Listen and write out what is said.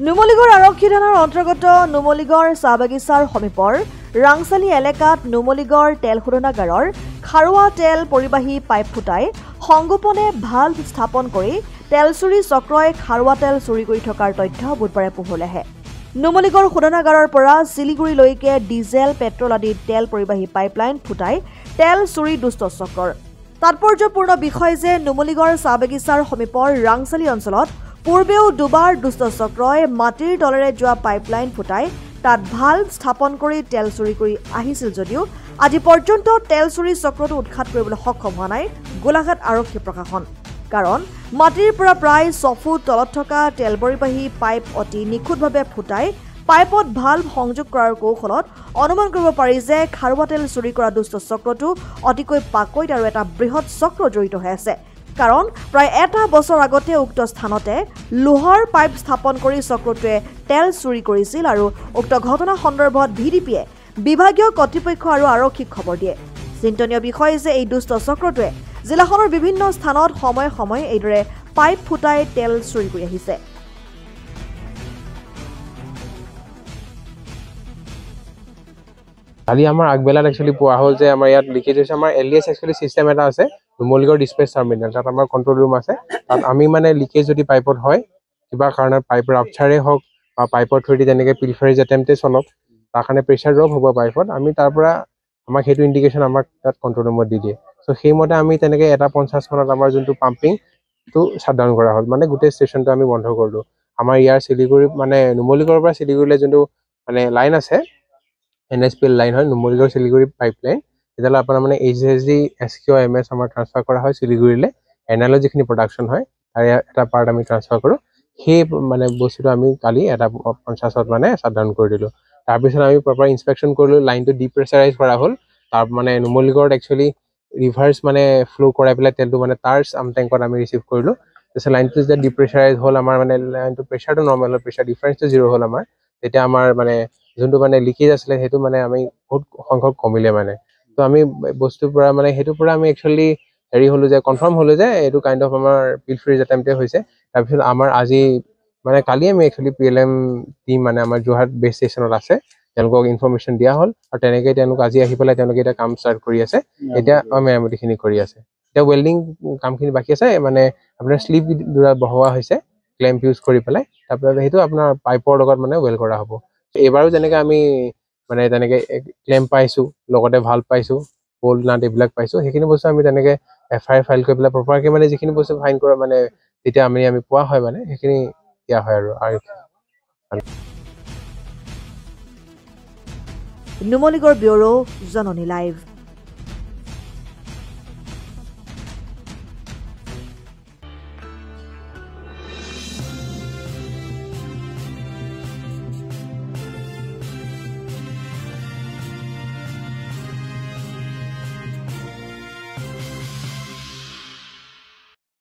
নুমলীগড় আৰক্ষী থানাৰ অন্তৰ্গত নুমলীগড় চাহবাগিচাৰ সমীপৰ ৰাংচালি এলেকাত নুমলীগড় তেল শোধনাগাৰৰ খাৰুৱা তেল পৰিবাহী পাইপ ফুটাই সংগোপনে ভাল্ভ স্থাপন কৰি তেল চুৰি চক্ৰই খাৰুৱা তেল চুৰি কৰি থকাৰ তথ্য বুধবাৰে পোহৰলৈ আহে। নুমলীগড় শোধনাগাৰৰ পৰা শিলিগুৰিলৈকে ডিজেল পেট্ৰল আদি তেল পৰিবাহী পাইপলাইন ফুটাই তেল চুৰি দুষ্ট চক্ৰৰ। তাৎপৰ্যপূৰ্ণ বিষয় যে নুমলীগড় চাহবাগিচাৰ সমীপৰ ৰাংচালি অঞ্চলত পূৰ্বেও দুবাৰ দুষ্ট চক্ৰই মাটিৰ তলেৰে যোৱা পাইপলাইন ফুটাই তাত ভাল্ভ স্থাপন কৰি তেল চুৰি কৰি আহিছিল যদিও আজি পৰ্যন্ত তেল চুৰি চক্ৰটো উৎখাত কৰিবলৈ সক্ষম হোৱা নাই গোলাঘাট আৰক্ষী প্ৰশাসন। কাৰণ মাটিৰ পৰা প্ৰায় 6 ফুট তলত থকা তেল পৰিবাহী পাইপ অতি নিখুঁতভাৱে ফুটাই পাইপত ভাল্ভ সংযোগ কৰাৰ কৌশলত অনুমান কৰিব পাৰি যে খাৰুৱা তেল চুৰি কৰা দুষ্ট চক্ৰটো অতিকৈ পাকৈত আৰু এটা বৃহৎ চক্ৰ জড়িত হৈ আছে। কাৰণ প্ৰায় এটা বছৰ আগতে উক্ত স্থানতে লোহাৰ পাইপ স্থাপন কৰি চক্ৰটোৱে তেল চুৰি কৰিছিল আৰু উক্ত ঘটনা সন্দৰ্ভত ভিডিপিয়ে বিভাগীয় কৰ্তৃপক্ষ আৰু আৰক্ষীক খবৰ দিয়ে। চিন্তনীয় বিষয় যে এই দুষ্ট চক্ৰটোৱে জিলাখনৰ বিভিন্ন স্থানত সময়ে সময়ে এইদৰে পাইপ ফুটাই তেল চুৰি কৰি আহিছে। কালি আমাৰ আগবেলাত একচুৱেলি পোৱা হ'ল যে আমাৰ ইয়াত লিকেজ হৈছে। আমাৰ LDS একচুৱেলি চিষ্টেম এটা আছে নুমলীগড় ডিছপেচ টাৰ্মিনেল, তাত আমাৰ কণ্ট্ৰল ৰুম আছে। তাত আমি মানে লিকেজ যদি পাইপত হয়, কিবা কাৰণত পাইপ ৰাপচাৰে হওক বা পাইপৰ থ্ৰুদি তেনেকৈ পিলফাৰিজ এটেম্পটে চলক, তাৰ কাৰণে প্ৰেছাৰ ড্ৰপ হ'ব পাইপত, আমি তাৰ পৰা আমাক সেইটো ইণ্ডিকেশ্যন আমাক তাত কণ্ট্ৰল ৰুমত দি দিয়ে। চ' সেইমতে আমি তেনেকৈ 1:50 মানত আমাৰ যোনটো পাম্পিংটো শ্বাটডাউন কৰা হ'ল, মানে গোটেই ষ্টেচনটো আমি বন্ধ কৰিলোঁ। আমাৰ ইয়াৰ শিলিগুৰি মানে নুমলীগড়ৰ পৰা শিলিগুৰিলৈ যোনটো মানে লাইন আছে NSPL লাইন হয়, নুমলীগড় শিলিগুৰি পাইপ লাইন, তেতিয়াহ'লে আপোনাৰ মানে HSD SQMS আমাৰ ট্ৰান্সফাৰ কৰা হয় শিলিগুৰিলৈ। NLৰ যিখিনি প্ৰডাকশ্যন হয় তাৰে এটা পাৰ্ট আমি ট্ৰান্সফাৰ কৰোঁ। সেই মানে বস্তুটো আমি কালি 1:50 মানে শ্বাটডাউন কৰি দিলোঁ। তাৰপিছত আমি প্ৰপাৰ ইনস্পেকশ্যন কৰিলোঁ, লাইনটো ডিপ্ৰেছাৰাইজ কৰা হ'ল। তাৰ মানে নুমলীগড়ত একচুৱেলি ৰিভাৰ্ছ মানে ফ্ল' কৰাই পেলাই তেলটো মানে তাৰ টেংকত আমি ৰিচিভ কৰিলোঁ। তাৰপিছত লাইনটো যেতিয়া ডিপ্ৰেছাৰাইজ হ'ল, আমাৰ মানে লাইনটো প্ৰেছাৰটো নৰ্মেল হ'ল, প্ৰেছাৰ ডিফাৰেঞ্চটো 0 হ'ল আমাৰ। তেতিয়া আমাৰ মানে যোনটো মানে লিকেজ আছিলে সেইটো মানে আমি বহুত সংখ্যক কমিলে মানে। তো আমি বস্তুৰ পৰা মানে সেইটোৰ পৰা আমি একচুৱেলি হেৰি হ'লোঁ যে কনফাৰ্ম হ'লোঁ যে এইটো কাইণ্ড অফ আমাৰ পিলফ্ৰিজ এটেম্পটে হৈছে। তাৰপিছত আমাৰ আজি মানে কালি আমি একচুৱেলি PLM টিম মানে আমাৰ যোৰহাট বেছ ষ্টেচনত আছে, তেওঁলোকক ইনফৰমেশ্যন দিয়া হ'ল আৰু তেনেকৈ তেওঁলোক আজি আহি পেলাই তেওঁলোকে এতিয়া কাম ষ্টাৰ্ট কৰি আছে। এতিয়া মেৰামতিখিনি কৰি আছে। এতিয়া ৱেল্ডিং কামখিনি বাকী আছে, মানে আপোনাৰ শ্লিপ দুটা বহোৱা হৈছে ক্লেম্প ইউজ কৰি পেলাই। তাৰপিছত সেইটো আপোনাৰ পাইপৰ লগত মানে ৱেল্ড কৰা হ'ব। এইবাৰো যেনেকৈ আমি মানে তেনেকৈ ক্লেম্প পাইছোঁ, লগতে ভাল পাইছোঁ, বল্ট নাট এইবিলাক পাইছোঁ, সেইখিনি বস্তু আমি তেনেকৈ FIR ফাইল কৰি পেলাই প্ৰপাৰকৈ মানে যিখিনি বস্তু ফাইন কৰা মানে যেতিয়া আমি পোৱা হয় মানে সেইখিনি দিয়া হয় আৰু নুমলীগড় ব্যুৰো, জননী লাইভ।